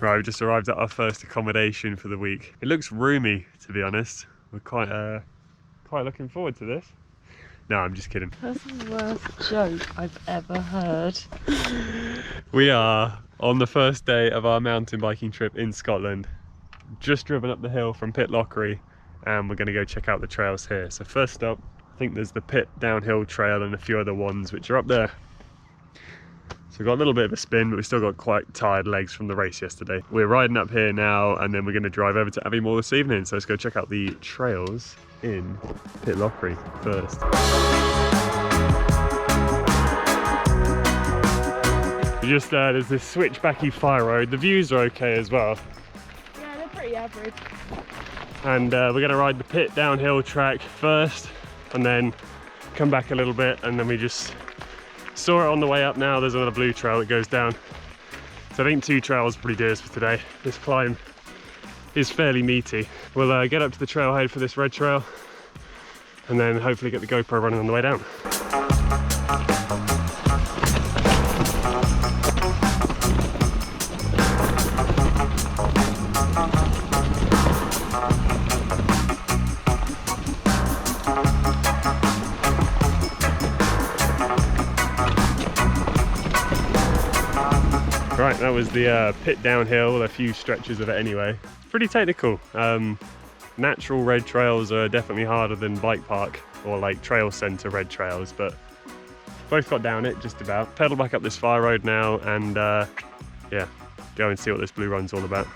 Right, we've just arrived at our first accommodation for the week. It looks roomy, to be honest. We're quite looking forward to this. No, I'm just kidding. That's the worst joke I've ever heard. We are on the first day of our mountain biking trip in Scotland. Just driven up the hill from Pitlochry, and we're going to go check out the trails here. So first up, I think there's the Pit downhill trail and a few other ones which are up there. So we've got a little bit of a spin, but we've still got quite tired legs from the race yesterday. We're riding up here now, and then we're going to drive over to Aviemore this evening. So let's go check out the trails in Pitlochry first. Just there's this switchbacky fire road. The views are okay as well. Yeah, they're pretty average. And we're going to ride the Pit downhill track first, and then come back a little bit, and then we just saw it on the way up now. There's another blue trail that goes down. So I think 2 trails probably do us for today. This climb is fairly meaty. We'll get up to the trailhead for this red trail, and then hopefully get the GoPro running on the way down. Right, that was the Pit downhill, a few stretches of it anyway. Pretty technical. Natural red trails are definitely harder than bike park or like trail centre red trails, but both got down it just about. Pedal back up this fire road now, and yeah, go and see what this blue run's all about.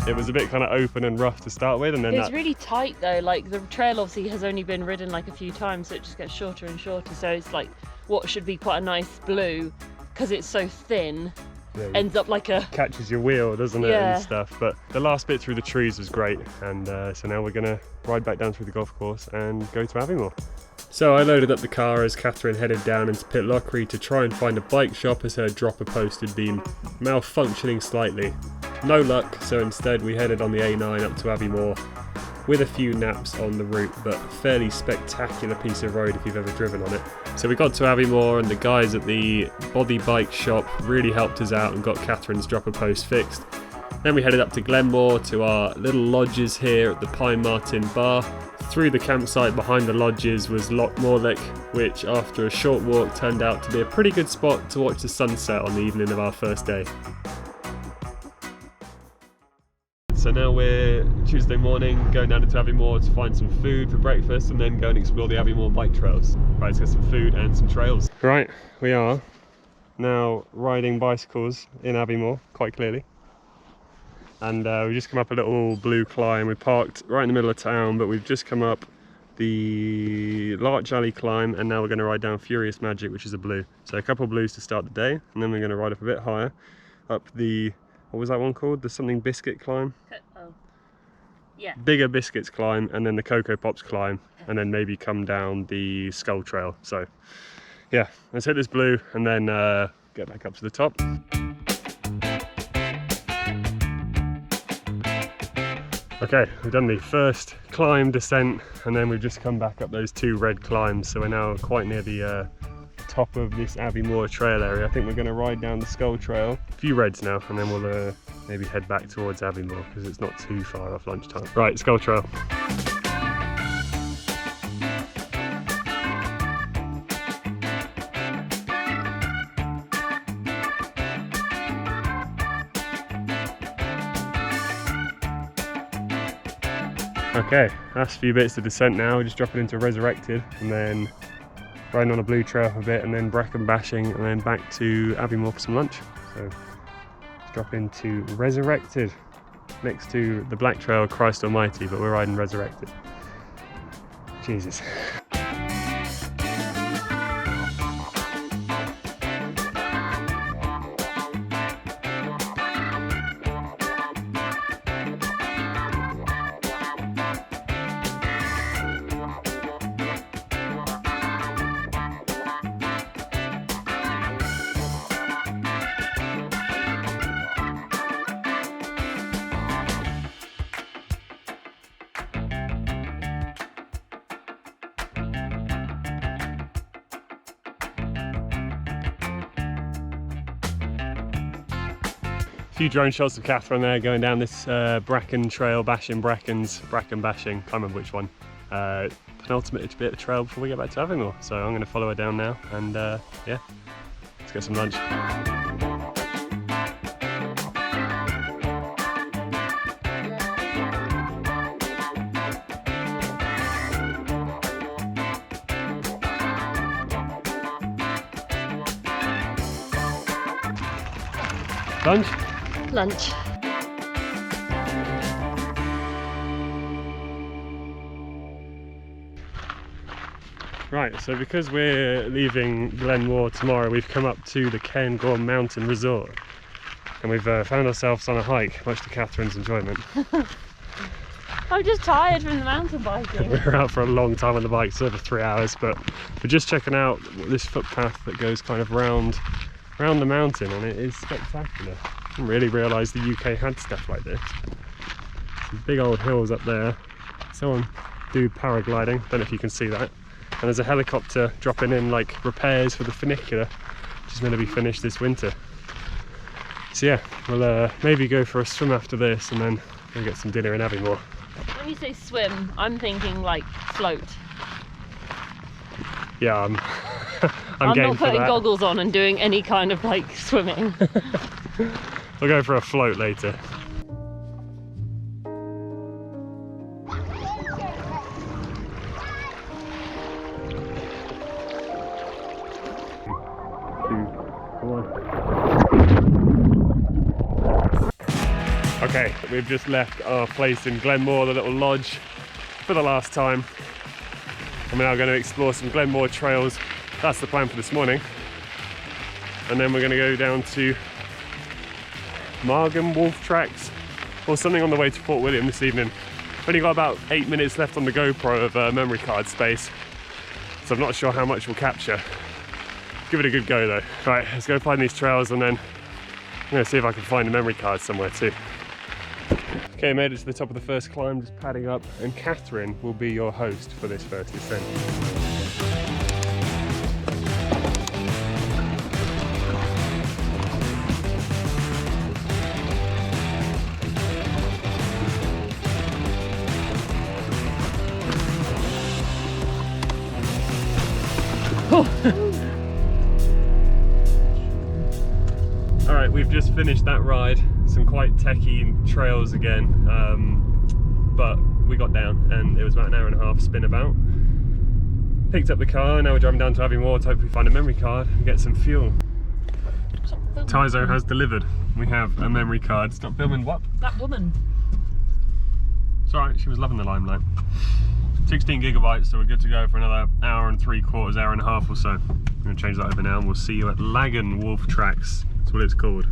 It was a bit kind of open and rough to start with, and then it's really tight though. Like the trail obviously has only been ridden like a few times, so it just gets shorter and shorter. So it's like what should be quite a nice blue, because it's so thin, ends up like a catches your wheel, doesn't it, and stuff. But the last bit through the trees was great, and so now we're gonna ride back down through the golf course and go to Aviemore. So I loaded up the car as Catherine headed down into Pitlochry to try and find a bike shop, as her dropper post had been malfunctioning slightly. No luck, so instead we headed on the A9 up to Aviemore with a few naps on the route, but fairly spectacular piece of road if you've ever driven on it. So we got to Aviemore, and the guys at the body bike shop really helped us out and got Catherine's dropper post fixed. Then we headed up to Glenmore to our little lodges here at the Pine Martin Bar. Through the campsite behind the lodges was Loch Morlich, which after a short walk turned out to be a pretty good spot to watch the sunset on the evening of our first day. So now we're Tuesday morning, going down into Aviemore to find some food for breakfast, and then go and explore the Aviemore bike trails. Right, let's get some food and some trails. Right, we are now riding bicycles in Aviemore, quite clearly. And we've just come up a little blue climb. We parked right in the middle of town, but we've just come up the Larch Alley climb, and now we're going to ride down Furious Magic, which is a blue. So a couple of blues to start the day, and then we're going to ride up a bit higher, up the, what was that one called? The something biscuit climb? oh. Yeah. Bigger Biscuits climb, and then the Cocoa Pops climb, and then maybe come down the Skull Trail. So yeah, let's hit this blue and then get back up to the top. Okay, we've done the first climb, descent, and then we've just come back up those 2 red climbs, so we're now quite near the top of this Abbey Moore trail area. I think we're going to ride down the Skull Trail, a few reds now, and then we'll maybe head back towards Abbey Moore, because it's not too far off lunchtime. Right, Skull Trail. Okay, last few bits of descent now. We're just dropping into Resurrected, and then riding on a blue trail for a bit, and then Brecon bashing, and then back to Aviemore for some lunch. So let's drop into Resurrected next to the black trail, Christ Almighty, but we're riding Resurrected. Jesus. few drone shots of Catherine there going down this bracken trail, bashing brackens, bracken bashing, can't remember which one. Penultimate bit of trail before we get back to Aviemore. So I'm going to follow her down now and yeah, let's get some lunch. Lunch? Lunch. Right, so because we're leaving Glenmore tomorrow, we've come up to the Cairngorm Mountain Resort. And we've found ourselves on a hike, much to Catherine's enjoyment. I'm just tired from the mountain biking. We were out for a long time on the bike, so over 3 hours, but we're just checking out this footpath that goes kind of round the mountain, and it is spectacular. I didn't really realise the UK had stuff like this. Some big old hills up there. Someone do paragliding, don't know if you can see that. And there's a helicopter dropping in like repairs for the funicular, which is meant to be finished this winter. So yeah, we'll maybe go for a swim after this, and then we'll get some dinner in Abbey Moore. When you say swim, I'm thinking like float. Yeah, I'm I'm game not for putting that. goggles on and doing any kind of like swimming. We'll go for a float later. Okay, we've just left our place in Glenmore, the little lodge, for the last time. And we're now going to explore some Glenmore Trails. That's the plan for this morning. And then we're going to go down to Margam Wolf Tracks or something on the way to Fort William this evening. I've only got about 8 minutes left on the GoPro of memory card space, so I'm not sure how much we'll capture. Give it a good go though. Right, let's go find these trails, and then I'm going to see if I can find a memory card somewhere too. Okay, made it to the top of the first climb, just padding up, and Catherine will be your host for this first descent. Alright, we've just finished that ride. Some quite techie trails again, but we got down and it was about an hour and a half spin about. Picked up the car, now we're driving down to Abbey Moore to hopefully find a memory card and get some fuel. Tyzo has delivered. We have a memory card. Stop filming what? That woman. It's alright, she was loving the limelight. 16 gigabytes, so we're good to go for another hour and 3/4, hour and a half or so. I'm going to change that over now and we'll see you at Lagan Wolf Tracks. That's what it's called.